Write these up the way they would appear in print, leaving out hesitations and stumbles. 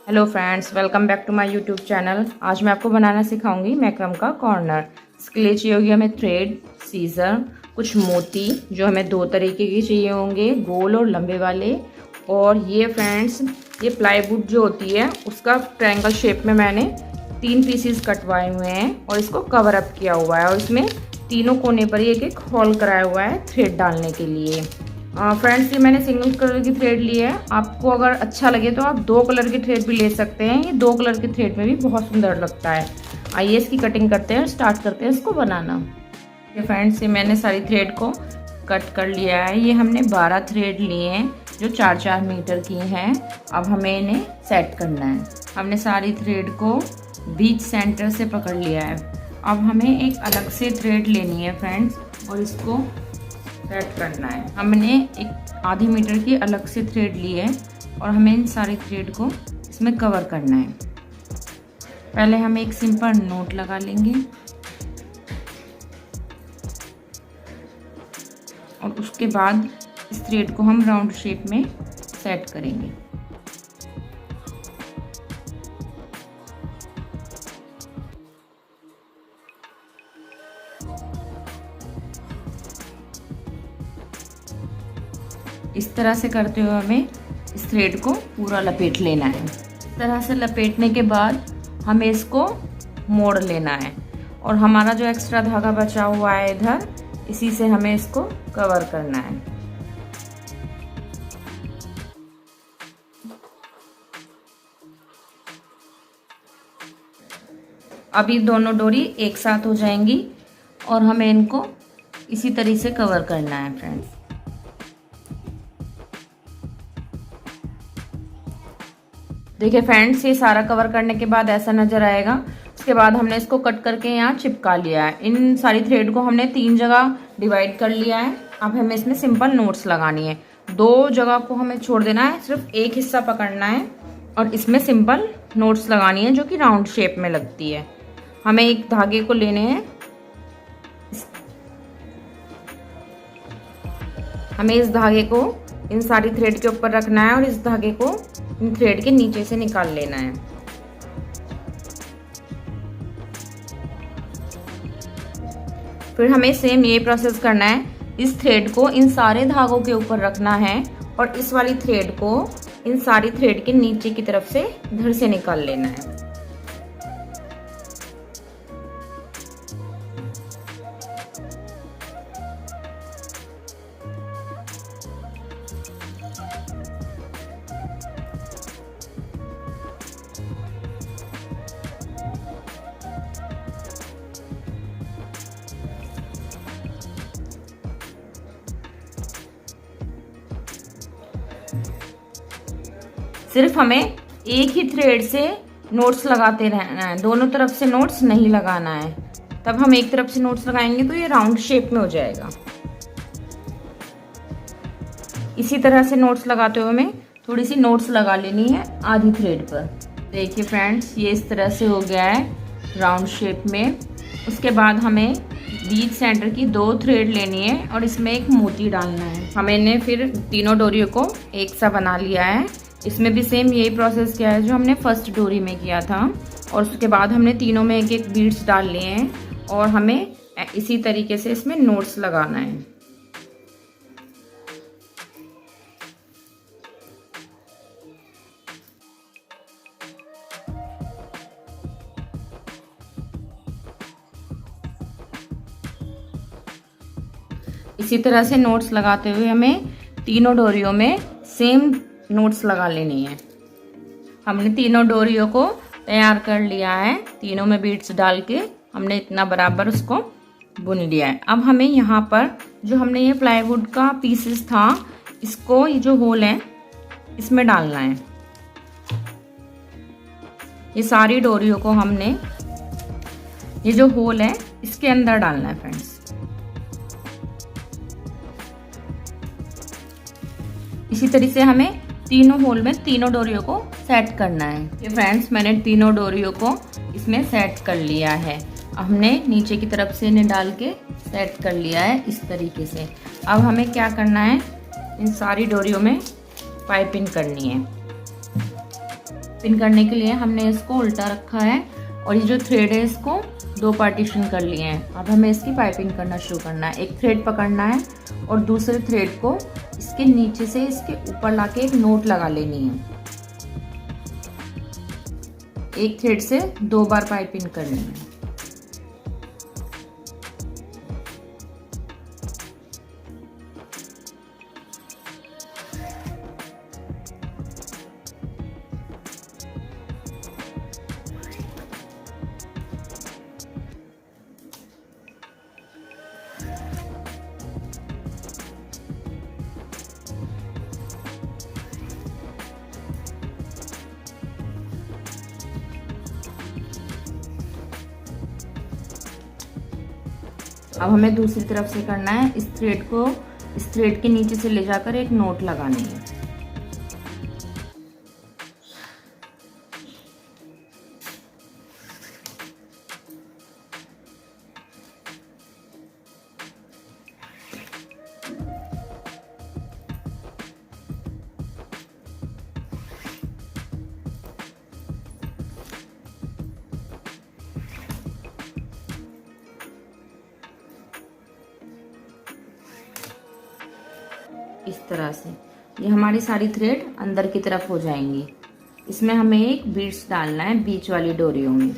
Hello friends, welcome back to my YouTube channel. आज मैं आपको बनाना सिखाऊंगी मैक्रम का कॉर्नर। इसके लिए चाहिए होगी हमें थ्रेड, सीजर, कुछ मोती जो हमें दो तरीके के चाहिए होंगे, गोल और लंबे वाले। और ये फ्रेंड्स, ये प्लाईवुड जो होती है उसका ट्रायंगल शेप में मैंने 3 पीसीस कटवाए हुए हैं और इसको कवर अप किया हुआ है। और इसमें तीनों कोने पर एक एक होल कराया हुआ है थ्रेड डालने के लिए। फ्रेंड्स, ये मैंने सिंगल कलर की थ्रेड ली है। आपको अगर अच्छा लगे तो आप 2 कलर की थ्रेड भी ले सकते हैं। ये 2 कलर की थ्रेड में भी बहुत सुंदर लगता है। आइए इसकी कटिंग करते हैं और स्टार्ट करते हैं इसको बनाना। ये फ्रेंड्स, ये मैंने सारी थ्रेड को कट कर लिया है। ये हमने 12 थ्रेड लिए हैं जो 4-4 मीटर की हैं। अब हमें इन्हें सेट करना है। हमने सारी थ्रेड को बीच सेंटर से पकड़ लिया है। अब हमें एक अलग से थ्रेड लेनी है फ्रेंड्स और इसको सेट करना है। हमने एक आधी मीटर की अलग से थ्रेड ली है और हमें इन सारी थ्रेड को इसमें कवर करना है। पहले हम एक सिंपल नोट लगा लेंगे और उसके बाद इस थ्रेड को हम राउंड शेप में सेट करेंगे। इस तरह से करते हुए हमें इस थ्रेड को पूरा लपेट लेना है। इस तरह से लपेटने के बाद हमें इसको मोड़ लेना है और हमारा जो एक्स्ट्रा धागा बचा हुआ है इधर, इसी से हमें इसको कवर करना है। अभी दोनों डोरी एक साथ हो जाएंगी और हमें इनको इसी तरीके से कवर करना है फ्रेंड्स। देखिए फ्रेंड्स, ये सारा कवर करने के बाद ऐसा नजर आएगा। उसके बाद हमने इसको कट करके यहाँ चिपका लिया है। इन सारी थ्रेड को हमने 3 जगह डिवाइड कर लिया है। अब हमें इसमें सिंपल नोट्स लगानी है। 2 जगह को हमें छोड़ देना है, सिर्फ एक हिस्सा पकड़ना है और इसमें सिंपल नोट्स लगानी है जो कि राउंड शेप में लगती है। हमें एक धागे को लेने हैं, हमें इस धागे को इन सारी थ्रेड के ऊपर रखना है और इस धागे को इन थ्रेड के नीचे से निकाल लेना है। फिर हमें सेम ये प्रोसेस करना है। इस थ्रेड को इन सारे धागों के ऊपर रखना है और इस वाली थ्रेड को इन सारी थ्रेड के नीचे की तरफ से इधर से निकाल लेना है। सिर्फ हमें एक ही थ्रेड से नोट्स लगाते रहना है, दोनों तरफ से नोट्स नहीं लगाना है। तब हम एक तरफ से नोट्स लगाएंगे तो ये राउंड शेप में हो जाएगा। इसी तरह से नोट्स लगाते हुए हमें थोड़ी सी नोट्स लगा लेनी है आधी थ्रेड पर। देखिए फ्रेंड्स, ये इस तरह से हो गया है राउंड शेप में। उसके बाद हमें बीच सेंटर की 2 थ्रेड लेनी है और इसमें एक मोती डालना है। हमने फिर तीनों डोरियों को एक सा बना लिया है। इसमें भी सेम यही प्रोसेस किया है जो हमने फर्स्ट डोरी में किया था। और उसके बाद हमने तीनों में एक एक बीड्स डाल लिए हैं और हमें इसी तरीके से इसमें नोट्स लगाना है। इसी तरह से नोट्स लगाते हुए हमें तीनों डोरियों में सेम नोट्स लगा लेनी है। हमने तीनों डोरियों को तैयार कर लिया है। तीनों में बीड्स डाल के हमने इतना बराबर उसको बुन लिया है। अब हमें यहाँ पर जो हमने ये प्लाईवुड का पीसेस था, इसको ये जो होल है इसमें डालना है। ये सारी डोरियों को हमने ये जो होल है इसके अंदर डालना है फ्रेंड्स। इसी तरीके से हमें तीनों होल में तीनों डोरियों को सेट करना है। ये फ्रेंड्स, मैंने तीनों डोरियों को इसमें सेट कर लिया है। हमने नीचे की तरफ से इन्हें डाल के सेट कर लिया है इस तरीके से। अब हमें क्या करना है, इन सारी डोरियों में पाइपिंग करनी है। पिन करने के लिए हमने इसको उल्टा रखा है और ये जो थ्रेड है इसको 2 पार्टीशन कर लिए हैं। अब हमें इसकी पाइपिंग करना शुरू करना है। एक थ्रेड पकड़ना है और दूसरे थ्रेड को इसके नीचे से इसके ऊपर लाके एक नोट लगा लेनी है। एक थ्रेड से 2 बार पाइपिंग करनी है। अब हमें दूसरी तरफ से करना है। इस थ्रेड के नीचे से ले जाकर एक नोट लगानी है। इस तरह से ये हमारी सारी थ्रेड अंदर की तरफ हो जाएंगी। इसमें हमें एक बीड्स डालना है बीच वाली डोरियों में।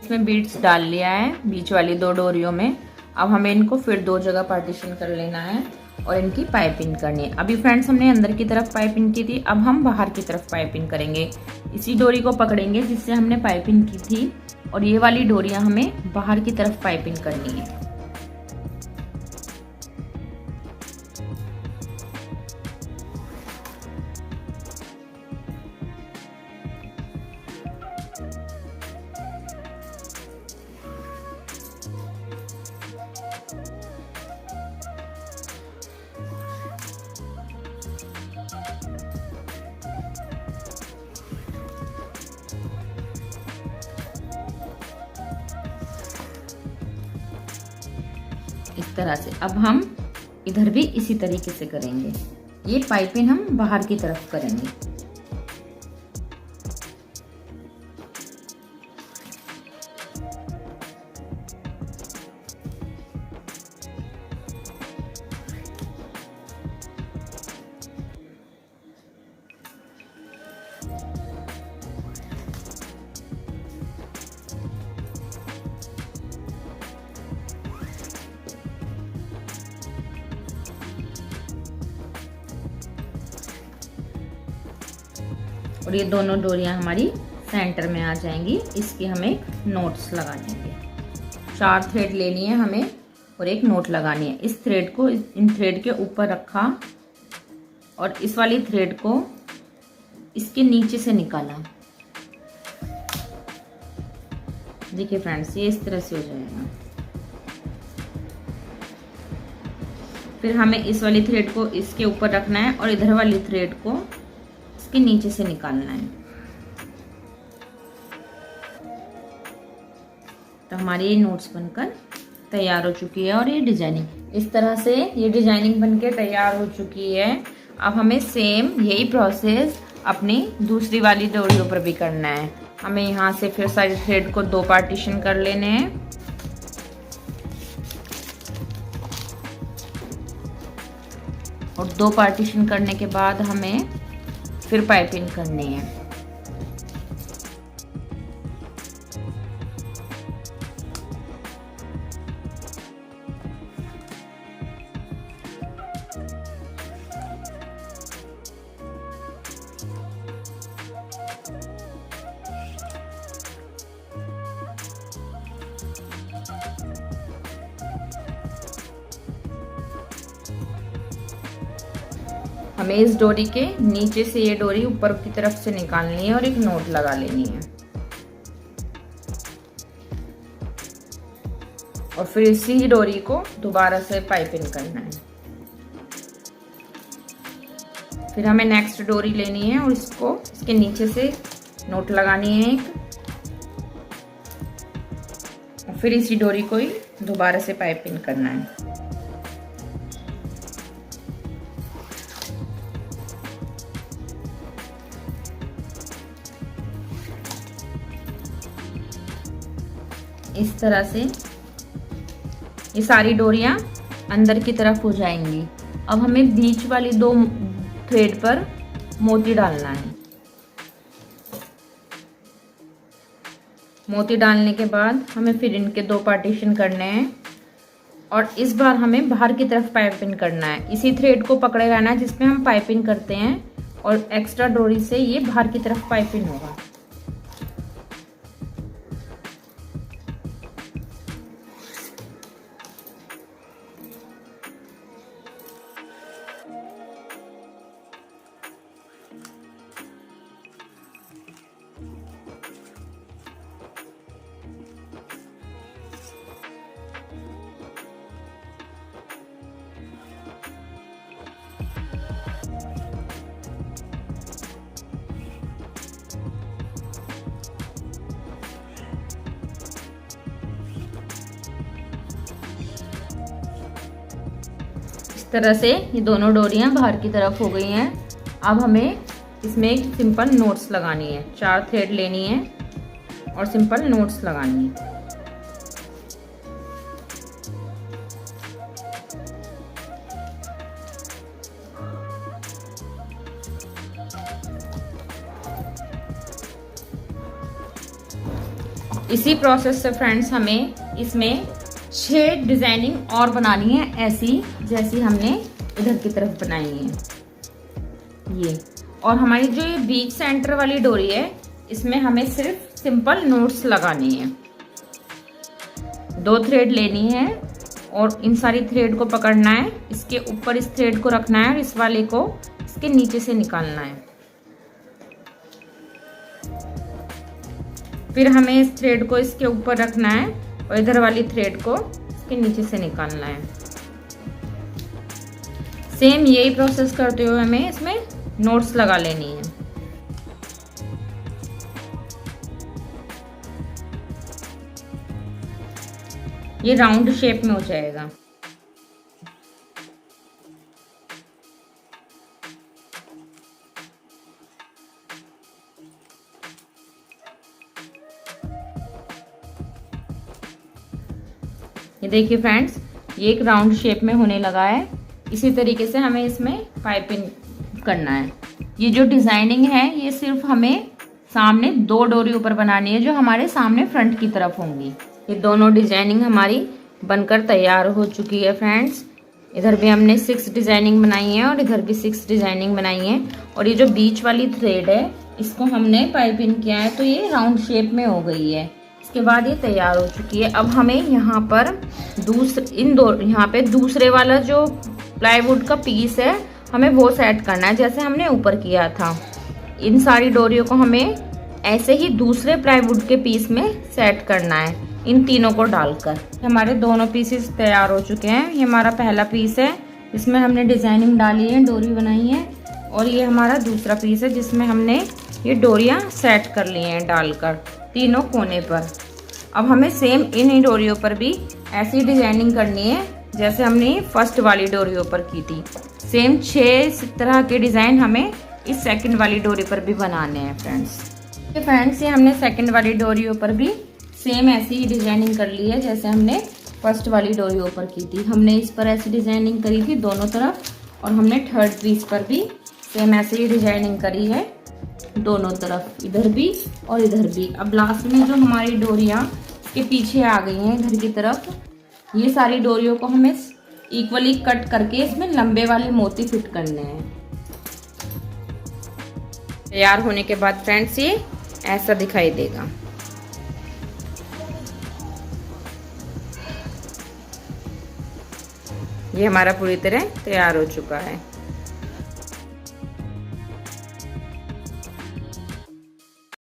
इसमें बीड्स डाल लिया है बीच वाली 2 डोरियों में। अब हमें इनको फिर 2 जगह पार्टीशन कर लेना है और इनकी पाइपिंग करनी है। अभी फ्रेंड्स हमने अंदर की तरफ पाइपिंग की थी, अब हम बाहर की तरफ पाइपिंग करेंगे। इसी डोरी को पकड़ेंगे जिससे हमने पाइपिंग की थी और ये वाली डोरियां हमें बाहर की तरफ पाइपिंग करनी है। इस तरह से अब हम इधर भी इसी तरीके से करेंगे। ये पाइपिंग हम बाहर की तरफ करेंगे। और ये दोनों डोरियां हमारी सेंटर में आ जाएंगी। इसकी हमें नोट्स लगा देंगे। 4 थ्रेड लेनी है हमें और एक नोट लगानी है। इस थ्रेड को इन थ्रेड के ऊपर रखा और इस वाली थ्रेड को इसके नीचे से निकाला। देखिए फ्रेंड्स ये इस तरह से हो जाएगा। फिर हमें इस वाली थ्रेड को इसके ऊपर रखना है और इधर वाली थ्रेड को इसके नीचे से निकालना है। तो हमारी ये नोट्स बनकर तैयार हो चुकी है और ये डिजाइनिंग इस तरह से ये डिजाइनिंग बनकर तैयार हो चुकी है। अब हमें सेम यही प्रोसेस अपनी दूसरी वाली डोरियों पर भी करना है। हमें यहाँ से फिर सारी थ्रेड को 2 पार्टीशन कर लेने हैं। और 2 पार्टीशन करने के बाद हमें फिर पाइपिंग करनी है। हमें इस डोरी के नीचे से ये डोरी ऊपर की तरफ से निकालनी है और एक नोट लगा लेनी है और फिर इसी डोरी को दोबारा से पाइपिंग करना है। फिर हमें नेक्स्ट डोरी लेनी है और इसको इसके नीचे से नोट लगानी है एक और फिर इसी डोरी को ही दोबारा से पाइपिंग करना है। इस तरह से ये सारी डोरियां अंदर की तरफ हो जाएंगी। अब हमें बीच वाली 2 थ्रेड पर मोती डालना है। मोती डालने के बाद हमें फिर इनके 2 पार्टीशन करने हैं और इस बार हमें बाहर की तरफ पाइपिंग करना है। इसी थ्रेड को पकड़े रहना है जिसमें हम पाइपिंग करते हैं और एक्स्ट्रा डोरी से ये बाहर की तरफ पाइपिंग होगा। तरह से ये दोनों डोरियां बाहर की तरफ हो गई हैं। अब हमें इसमें एक सिंपल नोट्स लगानी है। 4 थ्रेड लेनी है और सिंपल नोट्स लगानी है। इसी प्रोसेस से फ्रेंड्स हमें इसमें 6 डिजाइनिंग और बनानी है, ऐसी जैसी हमने इधर की तरफ बनाई है ये। और हमारी जो ये बीच सेंटर वाली डोरी है इसमें हमें सिर्फ सिंपल नोट्स लगानी है। 2 थ्रेड लेनी है और इन सारी थ्रेड को पकड़ना है, इसके ऊपर इस थ्रेड को रखना है और इस वाले को इसके नीचे से निकालना है। फिर हमें इस थ्रेड को इसके ऊपर रखना है और इधर वाली थ्रेड को इसके नीचे से निकालना है। सेम यही प्रोसेस करते हुए हमें इसमें नोट्स लगा लेनी है। ये राउंड शेप में हो जाएगा। ये देखिए फ्रेंड्स, ये एक राउंड शेप में होने लगा है। इसी तरीके से हमें इसमें पाइपिंग करना है। ये जो डिजाइनिंग है ये सिर्फ हमें सामने 2 डोरी ऊपर बनानी है जो हमारे सामने फ्रंट की तरफ होंगी। ये दोनों डिजाइनिंग हमारी बनकर तैयार हो चुकी है फ्रेंड्स। इधर भी हमने 6 डिजाइनिंग बनाई है और इधर भी 6 डिजाइनिंग बनाई है। और ये जो बीच वाली थ्रेड है इसको हमने पाइपिंग किया है तो ये राउंड शेप में हो गई है। इसके बाद ये तैयार हो चुकी है। अब हमें यहाँ पर यहाँ पे दूसरे वाला जो प्लाईवुड का पीस है हमें वो सेट करना है जैसे हमने ऊपर किया था। इन सारी डोरियों को हमें ऐसे ही दूसरे प्लाईवुड के पीस में सेट करना है, इन तीनों को डालकर। हमारे दोनों पीसेस तैयार हो चुके हैं। ये हमारा पहला पीस है, इसमें हमने डिजाइनिंग डाली है, डोरी बनाई है। और ये हमारा दूसरा पीस है जिसमें हमने ये डोरियां सेट कर ली हैं डालकर तीनों कोने पर। अब हमें सेम इन ही डोरियों पर भी ऐसी डिजाइनिंग करनी है जैसे हमने फर्स्ट वाली डोरियों पर की थी। सेम 6 तरह के डिजाइन हमें इस सेकंड वाली डोरी पर भी बनाने हैं फ्रेंड्स। ये हमने सेकंड वाली डोरियों पर भी सेम ऐसी ही डिजाइनिंग कर ली है जैसे हमने फर्स्ट वाली डोरियों पर की थी। हमने इस पर ऐसी डिजाइनिंग करी थी दोनों तरफ और हमने थर्ड पीस पर भी सेम ऐसे ही डिजाइनिंग करी है दोनों तरफ, इधर भी और इधर भी। अब लास्ट में जो हमारी डोरियां के पीछे आ गई हैं इधर की तरफ, ये सारी डोरियों को हमें इक्वली कट करके इसमें लंबे वाले मोती फिट करने हैं। तैयार होने के बाद फ्रेंड्स ये ऐसा दिखाई देगा। ये हमारा पूरी तरह तैयार हो चुका है।